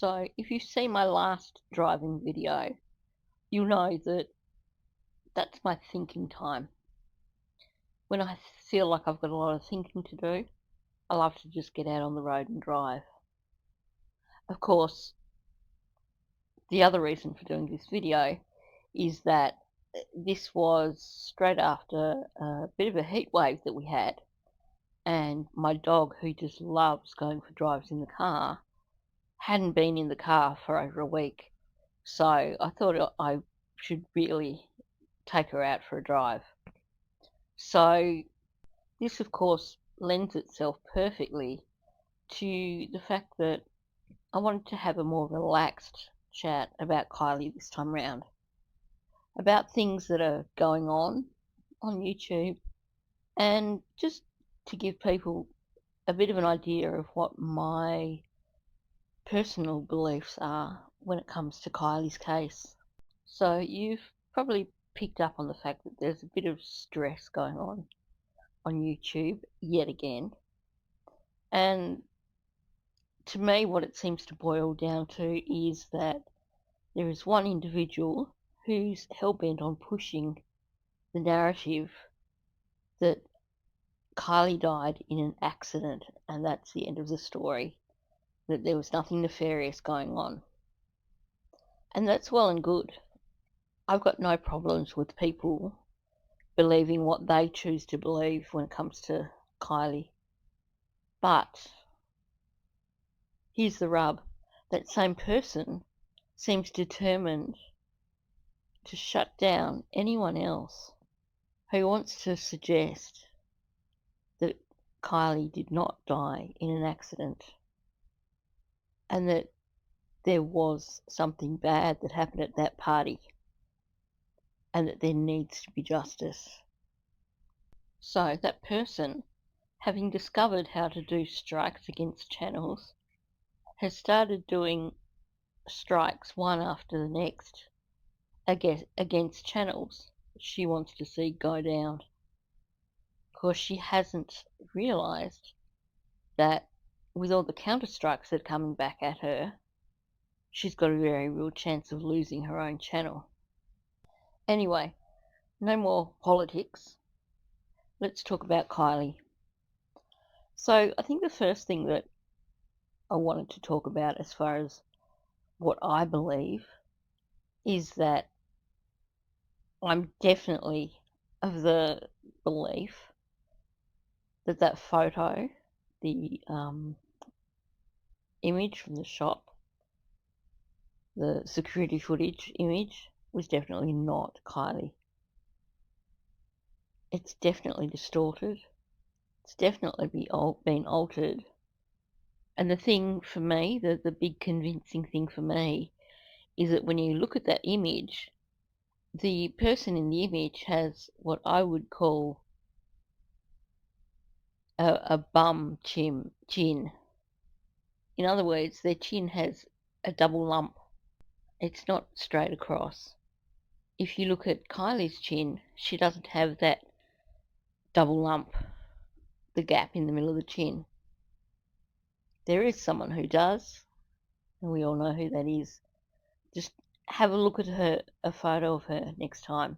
So, if you see my last driving video, you'll know that that's my thinking time. When I feel like I've got a lot of thinking to do, I love to just get out on the road and drive. Of course, the other reason for doing this video is that this was straight after a bit of a heat wave that we had, and my dog, who just loves going for drives in the car, hadn't been in the car for over a week. So I thought I should really take her out for a drive. So this, of course, lends itself perfectly to the fact that I wanted to have a more relaxed chat about Kylie this time round, about things that are going on YouTube, and just to give people a bit of an idea of what my personal beliefs are when it comes to Kylie's case. So you've probably picked up on the fact that there's a bit of stress going on YouTube yet again. And to me, what it seems to boil down to is that there is one individual who's hell-bent on pushing the narrative that Kylie died in an accident, and that's the end of the story, that there was nothing nefarious going on. And that's well and good. I've got no problems with people believing what they choose to believe when it comes to Kylie. But here's the rub. That same person seems determined to shut down anyone else who wants to suggest that Kylie did not die in an accident and that there was something bad that happened at that party and that there needs to be justice. So that person, having discovered how to do strikes against channels, has started doing strikes one after the next against channels she wants to see go down. Of course, she hasn't realised that with all the counter strikes that are coming back at her, she's got a very real chance of losing her own channel. Anyway, no more politics. Let's talk about Kylie. So I think the first thing that I wanted to talk about as far as what I believe is that I'm definitely of the belief that that photo, the image from the shop, the security footage image, was definitely not Kylie. It's definitely distorted. It's definitely been altered. And the thing for me, the big convincing thing for me, is that when you look at that image, the person in the image has what I would call a bum chin. In other words, their chin has a double lump. It's not straight across. If you look at Kylie's chin, she doesn't have that double lump, the gap in the middle of the chin. There is someone who does, and we all know who that is. Just have a look at a photo of her next time.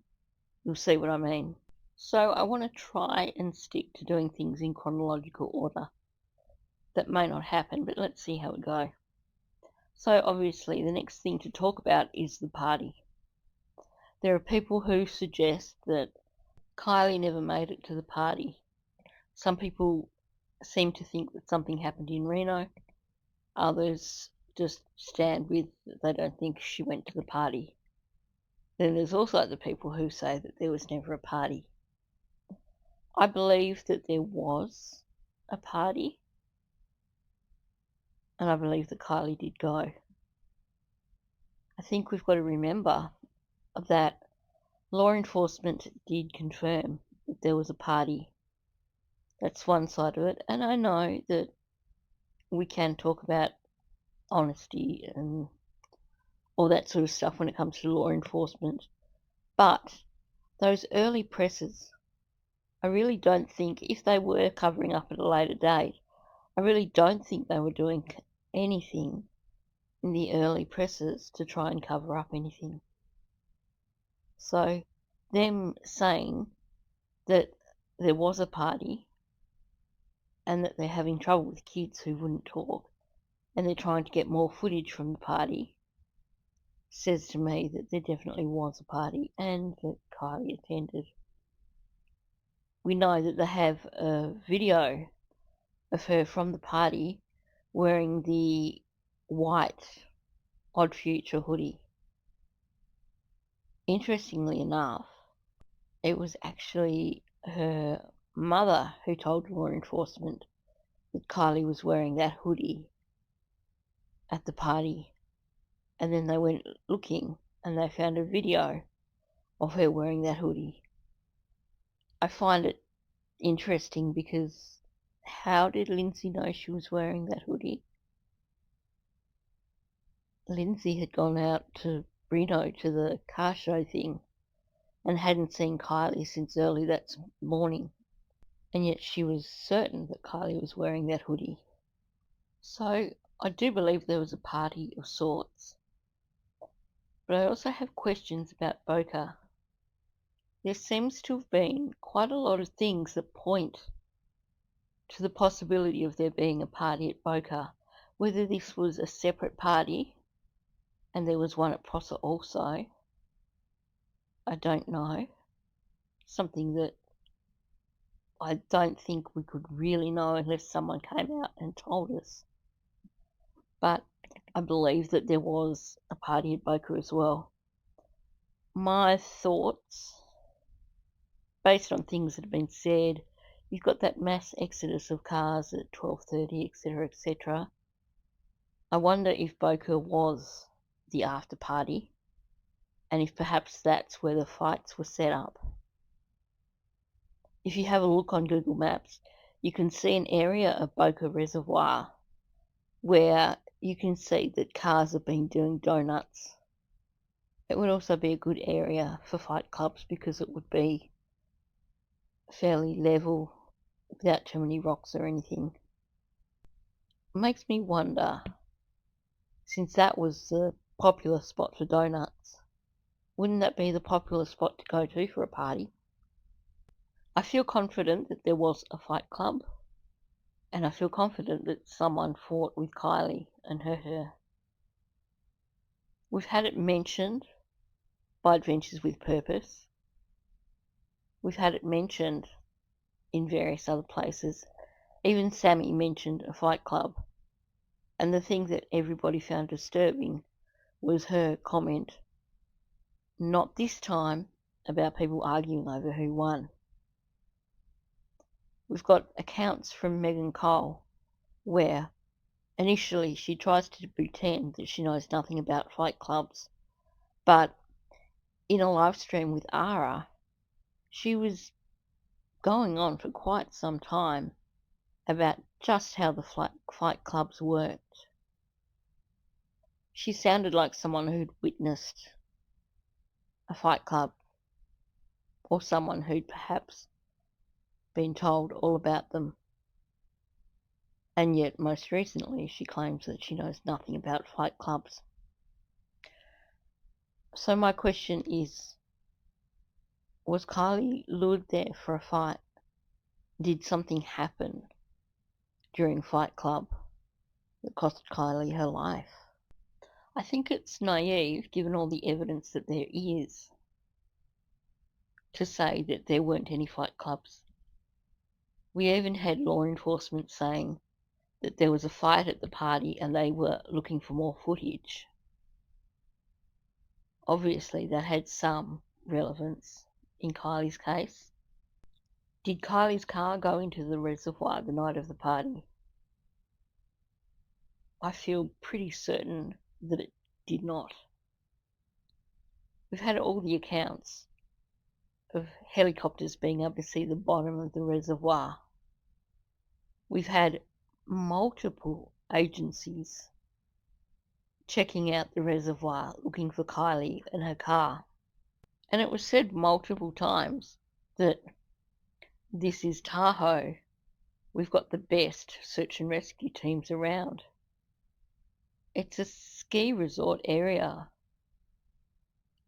You'll see what I mean. So I want to try and stick to doing things in chronological order. That may not happen, but let's see how it goes. So obviously the next thing to talk about is the party. There are people who suggest that Kylie never made it to the party. Some people seem to think that something happened in Reno. Others just stand with that they don't think she went to the party. Then there's also the people who say that there was never a party. I believe that there was a party, and I believe that Kylie did go. I think we've got to remember that law enforcement did confirm that there was a party. That's one side of it, and I know that we can talk about honesty and all that sort of stuff when it comes to law enforcement, but those early presses, I really don't think, if they were covering up at a later date, I really don't think they were doing anything in the early presses to try and cover up anything. So them saying that there was a party and that they're having trouble with kids who wouldn't talk and they're trying to get more footage from the party says to me that there definitely was a party and that Kiely attended. We know that they have a video of her from the party wearing the white Odd Future hoodie. Interestingly enough, it was actually her mother who told law enforcement that Kiely was wearing that hoodie at the party. And then they went looking and they found a video of her wearing that hoodie. I find it interesting because how did Lindsay know she was wearing that hoodie? Lindsay had gone out to Reno to the car show thing and hadn't seen Kiely since early that morning. And yet she was certain that Kiely was wearing that hoodie. So I do believe there was a party of sorts. But I also have questions about Boca. There seems to have been quite a lot of things that point to the possibility of there being a party at Boca. Whether this was a separate party and there was one at Prosser also, I don't know. Something that I don't think we could really know unless someone came out and told us. But I believe that there was a party at Boca as well. My thoughts, based on things that have been said, you've got that mass exodus of cars at 12:30, etc., etc. I wonder if Boca was the after party, and if perhaps that's where the fights were set up. If you have a look on Google Maps, you can see an area of Boca Reservoir where you can see that cars have been doing donuts. It would also be a good area for fight clubs because it would be fairly level without too many rocks or anything. It makes me wonder, since that was the popular spot for donuts, wouldn't that be the popular spot to go to for a party? I feel confident that there was a fight club, and I feel confident that someone fought with Kiely and hurt her. We've had it mentioned by Adventures with Purpose. We've had it mentioned in various other places. Even Sammy mentioned a fight club. And the thing that everybody found disturbing was her comment, not this time, about people arguing over who won. We've got accounts from Megan Cole where initially she tries to pretend that she knows nothing about fight clubs, but in a live stream with Ara, she was going on for quite some time about just how the fight clubs worked. She sounded like someone who'd witnessed a fight club, or someone who'd perhaps been told all about them. And yet, most recently, she claims that she knows nothing about fight clubs. So my question is, was Kiely lured there for a fight? Did something happen during Fight Club that cost Kiely her life? I think it's naive, given all the evidence that there is, to say that there weren't any fight clubs. We even had law enforcement saying that there was a fight at the party and they were looking for more footage. Obviously, that had some relevance in Kiely's case. Did Kiely's car go into the reservoir the night of the party? I feel pretty certain that it did not. We've had all the accounts of helicopters being able to see the bottom of the reservoir. We've had multiple agencies checking out the reservoir looking for Kiely and her car. And it was said multiple times that this is Tahoe. We've got the best search and rescue teams around. It's a ski resort area.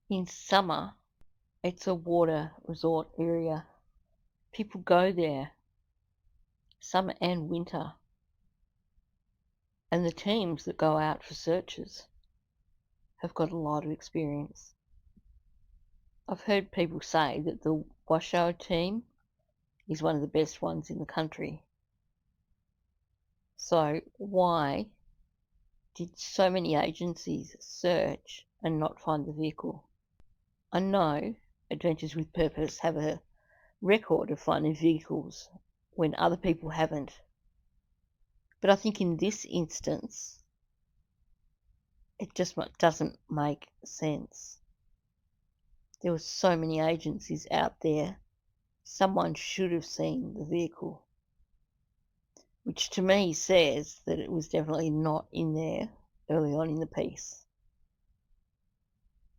In summer, it's a water resort area. People go there, summer and winter. And the teams that go out for searches have got a lot of experience. I've heard people say that the Washoe team is one of the best ones in the country. So why did so many agencies search and not find the vehicle? I know Adventures with Purpose have a record of finding vehicles when other people haven't. But I think in this instance, it just doesn't make sense. There were so many agencies out there. Someone should have seen the vehicle, which to me says that it was definitely not in there early on in the piece.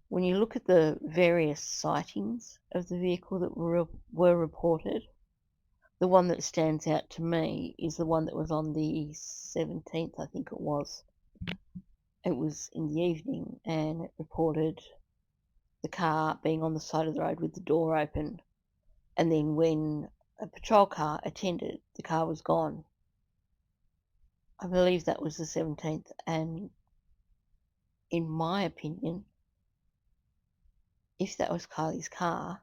When you look at the various sightings of the vehicle that were reported, the one that stands out to me is the one that was on the 17th, I think it was. It was in the evening, and it reported the car being on the side of the road with the door open. And then when a patrol car attended, the car was gone. I believe that was the 17th, and in my opinion, if that was Kiely's car,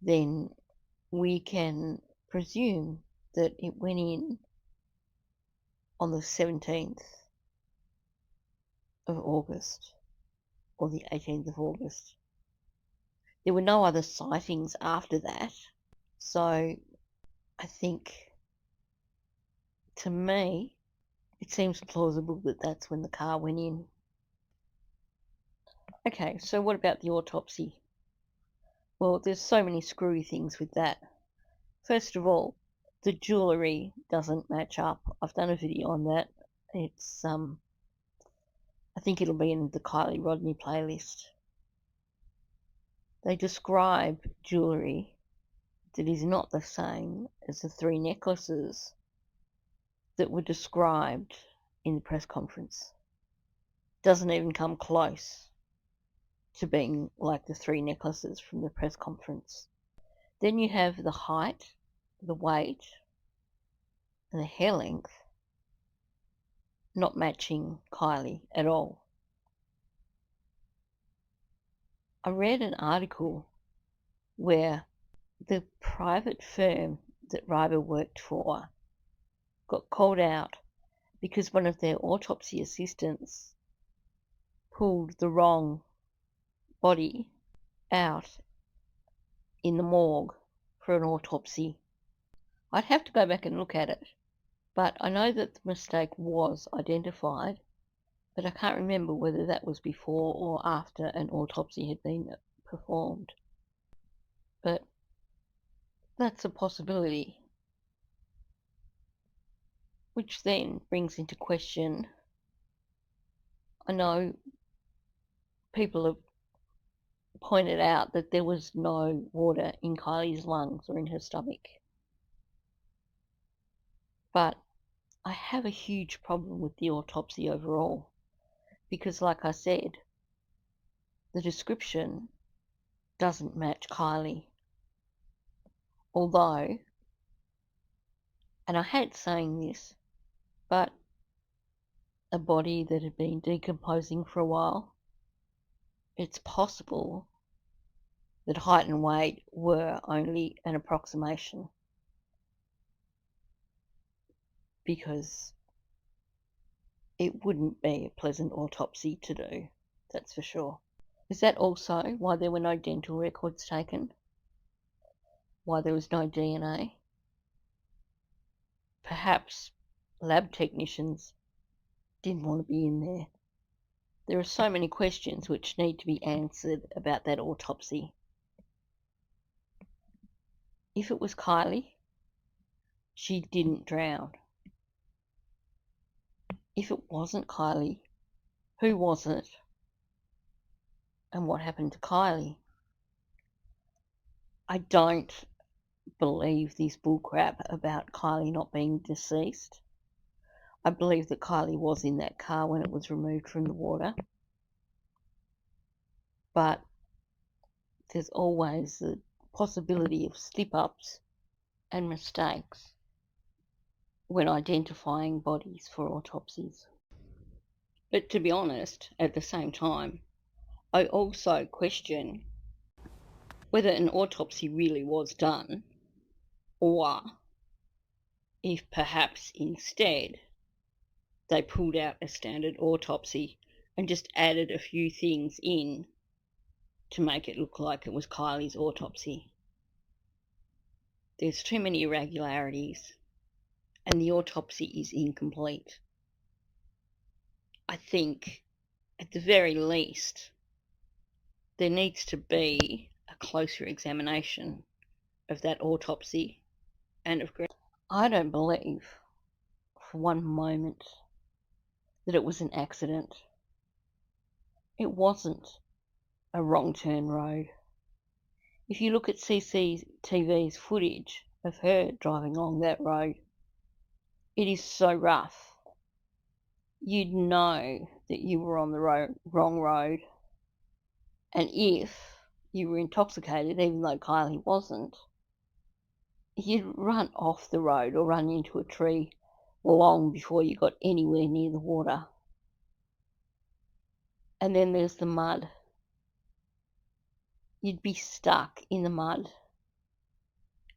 then we can presume that it went in on the 17th of August or the 18th of August. There were no other sightings after that, so I think, to me, it seems plausible that that's when the car went in. Okay, so what about the autopsy? Well, there's so many screwy things with that. First of all, the jewellery doesn't match up. I've done a video on that. It's I think it'll be in the Kiely Rodni playlist. They describe jewellery that is not the same as the 3 necklaces that were described in the press conference. Doesn't even come close to being like the 3 necklaces from the press conference. Then you have the height, the weight, and the hair length not matching Kiely at all. I read an article where the private firm that Ryber worked for got called out because one of their autopsy assistants pulled the wrong body out in the morgue for an autopsy. I'd have to go back and look at it, but I know that the mistake was identified, but I can't remember whether that was before or after an autopsy had been performed. But that's a possibility. Which then brings into question, I know people have pointed out that there was no water in Kiely's lungs or in her stomach. But I have a huge problem with the autopsy overall, because like I said, the description doesn't match Kiely. Although, and I hate saying this, but a body that had been decomposing for a while, it's possible that height and weight were only an approximation, because it wouldn't be a pleasant autopsy to do, that's for sure. Is that also why there were no dental records taken? Why there was no DNA? Perhaps lab technicians didn't want to be in there. There are so many questions which need to be answered about that autopsy. If it was Kiely, she didn't drown. If it wasn't Kiely, who was it? And what happened to Kiely? I don't believe this bullcrap about Kiely not being deceased. I believe that Kiely was in that car when it was removed from the water, but there's always the possibility of slip-ups and mistakes when identifying bodies for autopsies. But to be honest, at the same time, I also question whether an autopsy really was done, or if perhaps instead they pulled out a standard autopsy and just added a few things in to make it look like it was Kiely's autopsy. There's too many irregularities, and the autopsy is incomplete. I think, at the very least, there needs to be a closer examination of that autopsy and of I don't believe for one moment that it was an accident. It wasn't a wrong turn road. If you look at CCTV's footage of her driving along that road, it is so rough. You'd know that you were on the wrong road. And if you were intoxicated, even though Kiely wasn't, you'd run off the road or run into a tree long before you got anywhere near the water. And then there's the mud. You'd be stuck in the mud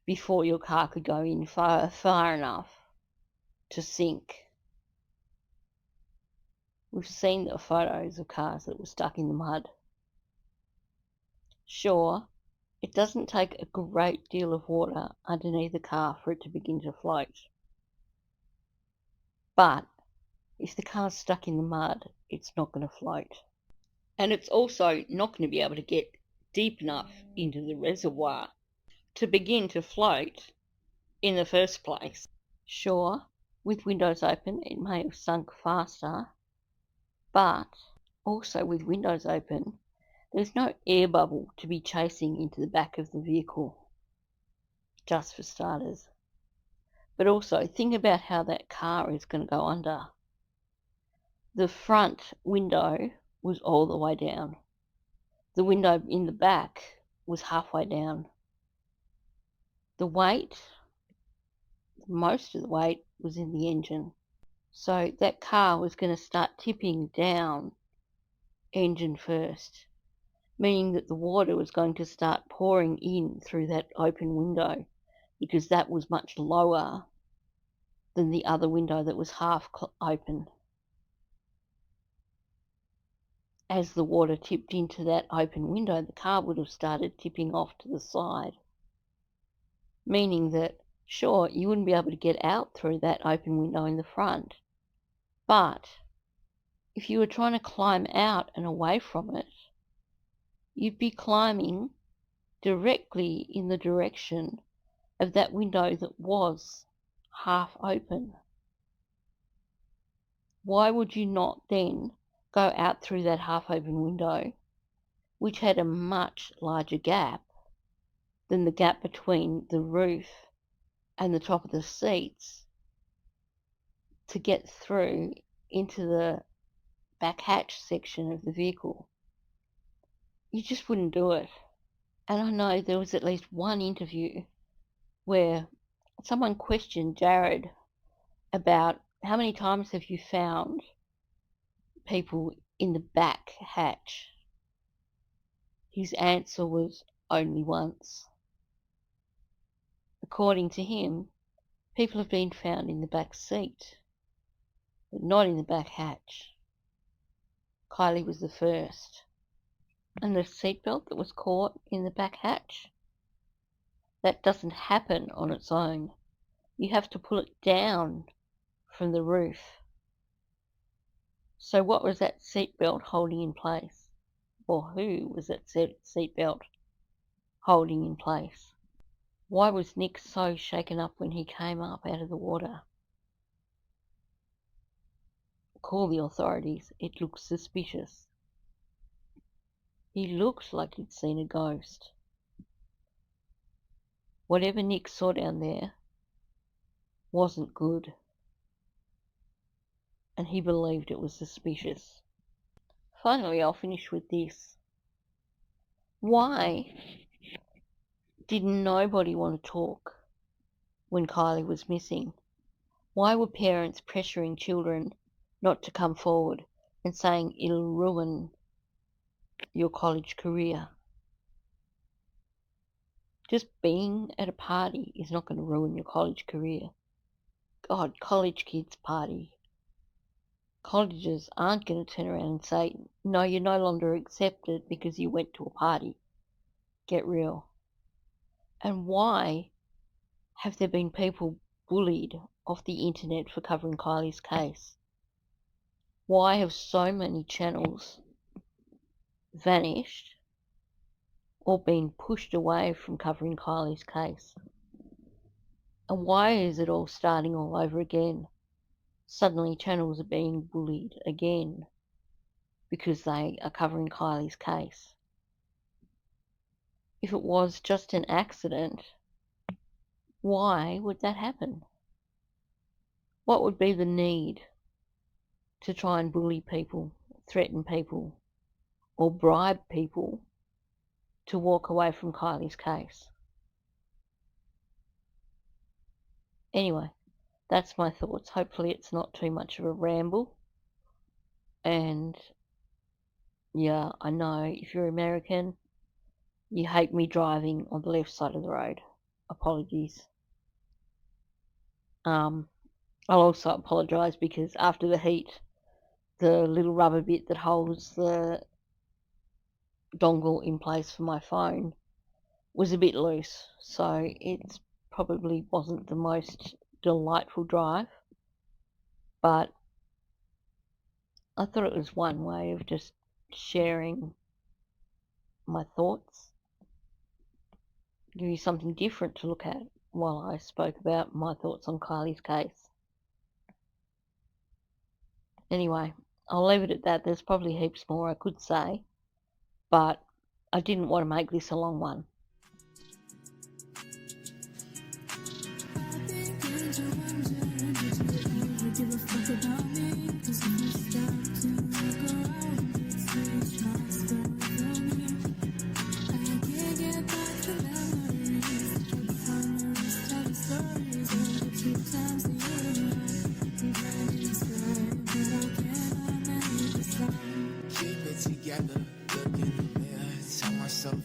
before your car could go in far enough to sink. We've seen the photos of cars that were stuck in the mud. Sure, it doesn't take a great deal of water underneath the car for it to begin to float. But if the car's stuck in the mud, it's not going to float. And it's also not going to be able to get deep enough into the reservoir to begin to float in the first place. Sure, with windows open, it may have sunk faster, but also with windows open, there's no air bubble to be chasing into the back of the vehicle, just for starters. But also, think about how that car is going to go under. The front window was all the way down. The window in the back was halfway down. The weight, most of the weight, was in the engine. So that car was going to start tipping down engine first, meaning that the water was going to start pouring in through that open window, because that was much lower than the other window that was half open. As the water tipped into that open window, the car would have started tipping off to the side, meaning that, sure, you wouldn't be able to get out through that open window in the front, but if you were trying to climb out and away from it, you'd be climbing directly in the direction of that window that was half open. Why would you not then go out through that half open window, which had a much larger gap than the gap between the roof and the top of the seats, to get through into the back hatch section of the vehicle? You just wouldn't do it. And I know there was at least one interview where someone questioned Jared about how many times have you found people in the back hatch. His answer was only once. According to him, people have been found in the back seat, but not in the back hatch. Kiely was the first. And the seatbelt that was caught in the back hatch, that doesn't happen on its own. You have to pull it down from the roof. So what was that seatbelt holding in place? Or who was that seatbelt holding in place? Why was Nick so shaken up when he came up out of the water? Call the authorities. It looks suspicious. He looked like he'd seen a ghost. Whatever Nick saw down there wasn't good. and he believed it was suspicious. Finally, I'll finish with this. Why did nobody want to talk when Kiely was missing? Why were parents pressuring children not to come forward and saying it'll ruin your college career? Just being at a party is not going to ruin your college career. God, college kids party. Colleges aren't going to turn around and say, no, you're no longer accepted because you went to a party. Get real. And why have there been people bullied off the internet for covering Kiely's case? Why have so many channels vanished or been pushed away from covering Kiely's case? And why is it all starting all over again? Suddenly channels are being bullied again because they are covering Kiely's case. If it was just an accident, why would that happen? What would be the need to try and bully people, threaten people, or bribe people to walk away from Kiely's case? Anyway, that's my thoughts. Hopefully it's not too much of a ramble. And yeah, I know if you're American, you hate me driving on the left side of the road. Apologies. I'll also apologise because after the heat, the little rubber bit that holds the dongle in place for my phone was a bit loose, so it probably wasn't the most delightful drive, but I thought it was one way of just sharing my thoughts, give you something different to look at while I spoke about my thoughts on Kiely's case. Anyway, I'll leave it at that. There's probably heaps more I could say, but I didn't want to make this a long one. Keep it together, look in the mirror, tell myself